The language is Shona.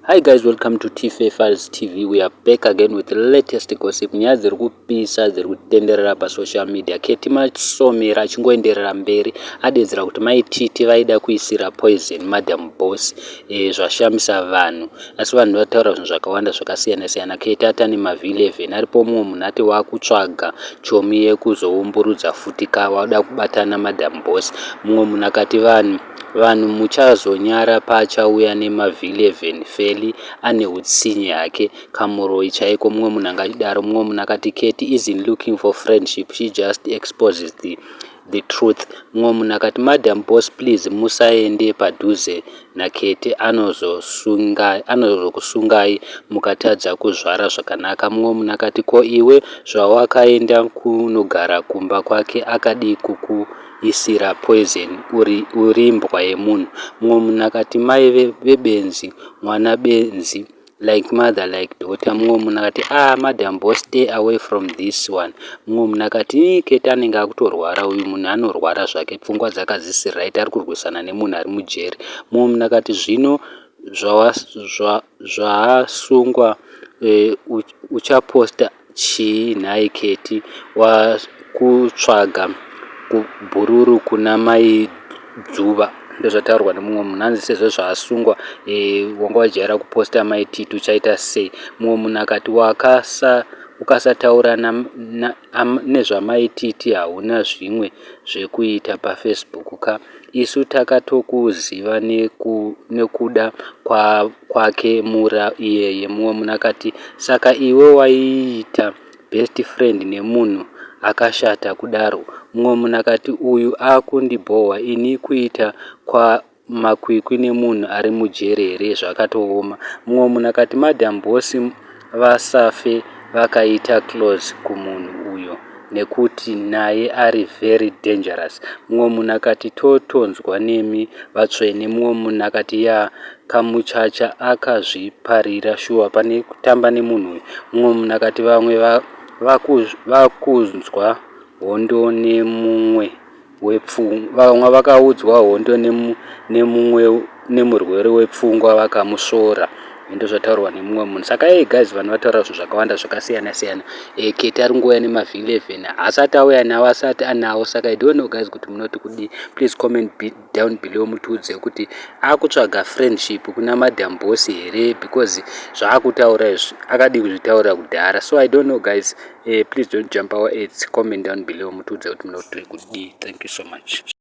Hi guys, welcome to TFA Files TV. We are back again with the latest gossip. Nyaya dziri kupisa dziri kutenderera pasocial media. Ketty masomera achingoenderera mberi adedzera kuti Mai Tit vaida kuisira poison madam boss. Zvashamisa vanhu. Asi vanhu vataura zvinhu zvakawanda zvakasiyana siyana. Ketty atane mavhili 11 aripo mumwe munhu ati wakutsvaga chomi yekuzoumburudza futi wada kubatana madam boss. Mumwe munhu akati vanhu muchazonyara pachauya nemavhili 11 feli ane utsinye yake kamuroi chaiko. Mumwe munhu angadaro. Mumwe munhu akati Ketty isn't looking for friendship, she just exposes the truth. Mumwe munhu akati madam boss please musaende padhuze naKetty anozokusungai mukatadza kuzvara zvakanaka. Mumwe munhu akati ko iwe zvawakaenda kunogara kumba kwake akadi kukuisira poison uri mbwa yemunhu. Mumwe munhu akati mai vebenzi mwana benzi like mother like daughter. Mumwe munhu akati madam boss stay away from this one. Mumwe munhu akati Ketty anenge akutorwara, uyu munhu anorwara zvake, pfungwa dzakazisi right, ari kurwisana nemunhu ari mujeri. Mumwe munhu akati zvino zvasungwa uchaposta chii nhai Ketty wakutsvaga kubhururu kuna mai dzuva. Ndozvataurwa nemumwe munhu anzi sezvo zvaasungwa wanga wajaira kuposta Mai Tit uchaita sei. Mumwe munhu akati ukasataura nezvaMai Tit hauna zvimwe zvekuita paFacebook ka. Isu takatokuziva nekuda kwake mura iyeye. Mumwe munhu akati saka iwe waiita best friend nemunhu akashata kudaro. Mumwe munhu akati uyu akundibhohwa ini kuita kwa makwikwi nemunhu ari mujeri here zvakatooma. Mumwe munhu akati madam boss vasafe vakaita close kumunhu uyo nekuti naye ari very dangerous. Mumwe munhu akati totonzwa nemi vatsvene. Mumwe munhu akati kamuchacha akazviparira shuwa pane kutamba nemunhu uyu. Mumwe munhu akati vamwe vakunzwa hondo nemumwe wepfungwa, vamwe vakaudzwa hondo nemurwere wepfungwa vakamusvora. Ndo zvataurwa nemumwe munhu. Saka guys, vanhu vataura zvinhu zvakawanda zvakasiyana siyana. Ketty ari nguva nemavhili 11 asati auya nawo, asati anawo. Saka I don't know guys kuti munoti kudi. Please comment down below mutiudze kuti akutsvaga friendship kuna madam boss here, because zvaakutaura izvi akadi kuzvitaura kudhara. So I don't know guys. Please don't jump our heads. Comment down below mutiudze kuti munoti kudi. Thank you so much.